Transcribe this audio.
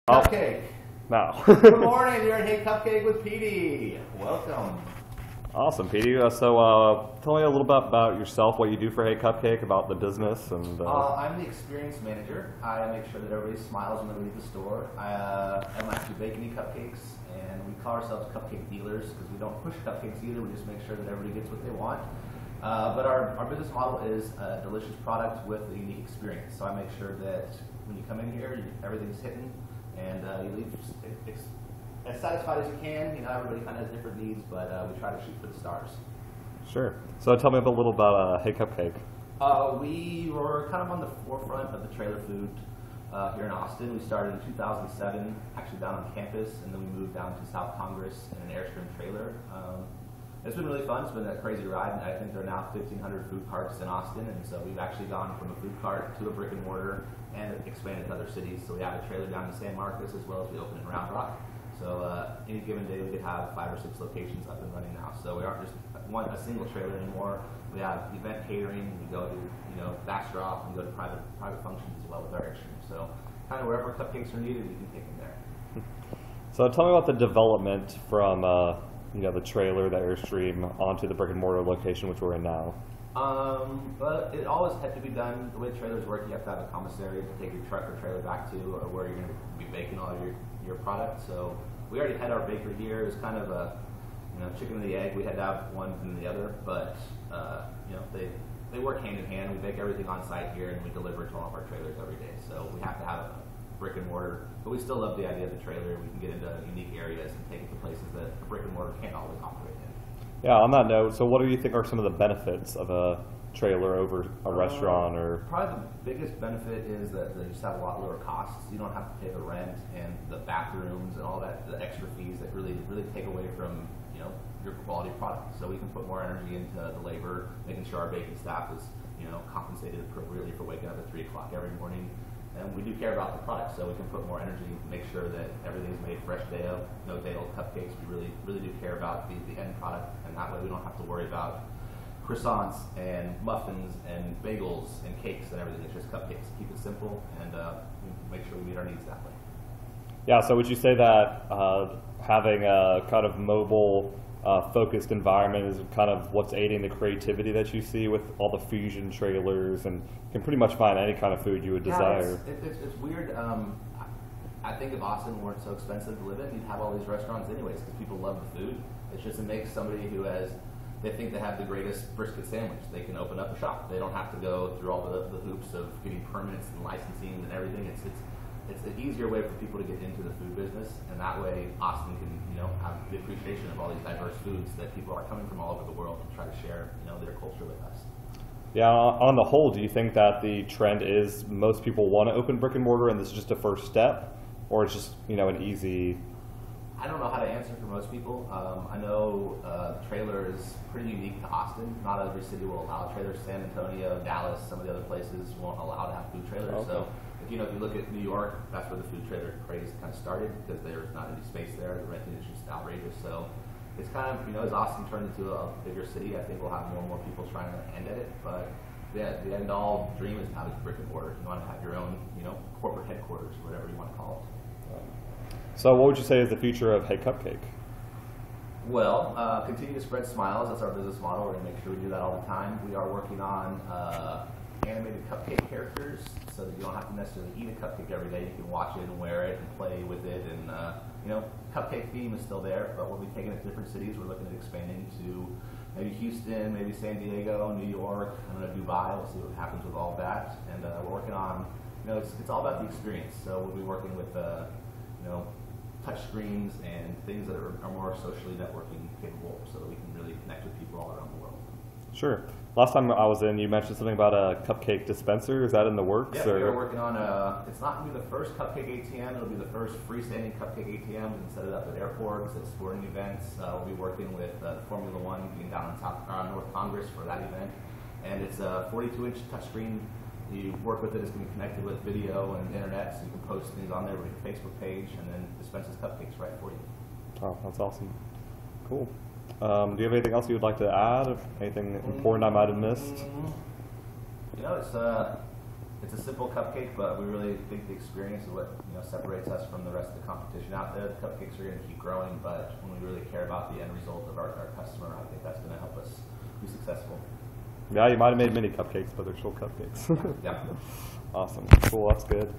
Cupcake. Now. Good morning, you're at Hey Cupcake with Petey. Welcome. Awesome, Petey. So tell me a little bit about yourself, what you do for Hey Cupcake, about the business. And I'm the experience manager. I make sure that everybody smiles when they leave the store. I don't actually bake any cupcakes, and we call ourselves cupcake dealers because we don't push cupcakes either. We just make sure that everybody gets what they want. But our business model is a delicious product with a unique experience. So I make sure that when you come in here, everything's hitting, and you leave as satisfied as you can. You know, everybody kind of has different needs, but we try to shoot for the stars. Sure. So tell me a little about Hey Cupcake. We were kind of on the forefront of the trailer food here in Austin. We started in 2007, actually down on campus, and then we moved down to South Congress in an Airstream trailer. It's been really fun. It's been a crazy ride, and I think there are now 1,500 food carts in Austin, and so we've actually gone from a food cart to a brick and mortar and expanded to other cities. So we have a trailer down in San Marcos as well as we open in Round Rock. So any given day we could have 5 or 6 locations up and running now. So we aren't just a single trailer anymore. We have event catering. We go to Baxter off and go to private functions as well with our Airstream. So kind of wherever cupcakes are needed, we can take them there. So tell me about the development from the trailer, the Airstream, onto the brick and mortar location which we're in now. But it always had to be done. The way trailers work, you have to have a commissary to take your truck or trailer back to, or where you're going to be baking all your product. So we already had our bakery here. It was kind of a chicken and the egg. We had to have one and the other, but they work hand in hand. We bake everything on site here, and we deliver to all of our trailers every day. So we have to have a brick and mortar, but we still love the idea of the trailer. We can get into unique areas and take it to places that a brick and mortar can't always operate in. Yeah, on that note, so what do you think are some of the benefits of a trailer over a restaurant? Or probably the biggest benefit is that you just have a lot lower costs. You don't have to pay the rent and the bathrooms and all that, the extra fees that really take away from your quality product. So we can put more energy into the labor, making sure our baking staff is compensated appropriately for waking up at 3 o'clock every morning. And we do care about the product, so we can put more energy, make sure that everything's made fresh day of, no day-old cupcakes. We really do care about the end product, and that way we don't have to worry about croissants and muffins and bagels and cakes and everything. It's just cupcakes. Keep it simple and make sure we meet our needs that way. Yeah, so would you say that having a kind of mobile focused environment is kind of what's aiding the creativity that you see with all the fusion trailers, and you can pretty much find any kind of food you would desire? It's weird. I think if Austin weren't so expensive to live in, you'd have all these restaurants anyways because people love the food. It's just it makes somebody who they think they have the greatest brisket sandwich. They can open up a shop. They don't have to go through all the hoops of getting permits and licensing and everything. It's an easier way for people to get into the food business, and that way Austin can have the appreciation of all these diverse foods that people are coming from all over the world and try to share their culture with us. Yeah, on the whole, do you think that the trend is most people want to open brick and mortar and this is just a first step, or it's just an easy? I don't know how to answer for most people. I know trailer is pretty unique to Austin. Not every city will allow trailers. San Antonio, Dallas, some of the other places won't allow to have food trailers. Okay. So if you look at New York, that's where the food trailer craze kind of started because there's not any space there. The renting is just outrageous. So it's kind of, as Austin turned into a bigger city, I think we'll have more and more people trying to end at it. But yeah, the end all dream is now just brick and mortar. You want to have your own, corporate headquarters, whatever you want to call it. So what would you say is the future of Hey Cupcake? Well, continue to spread smiles. That's our business model. We're going to make sure we do that all the time. We are working on animated cupcake characters so that you don't have to necessarily eat a cupcake every day. You can watch it and wear it and play with it. And, cupcake theme is still there, but we'll be taking it to different cities. We're looking at expanding to maybe Houston, maybe San Diego, New York, Dubai. We'll see what happens with all that. And we're working on, it's all about the experience. So we'll be working with, touch screens and things that are more socially networking capable so that we can really connect with people all around the world. Sure. Last time I was in, you mentioned something about a cupcake dispenser. Is that in the works? Yeah, we are working on it's not going to be the first cupcake ATM. It'll be the first freestanding cupcake ATM. We can set it up at airports, at sporting events. We'll be working with Formula One being down in North Congress for that event. And it's a 42-inch touchscreen. You work with it, it's going to be connected with video and internet, so you can post things on there with your Facebook page and then dispenses cupcakes right for you. Oh, that's awesome. Cool. Do you have anything else you would like to add? Anything important I might have missed? It's It's a simple cupcake, but we really think the experience is what separates us from the rest of the competition out there. The cupcakes are going to keep growing, but when we really care about the end result of our customer, I think that's going to help us be successful. Yeah, you might have made mini cupcakes, but they're still cupcakes. Yeah. Awesome. Cool. That's good.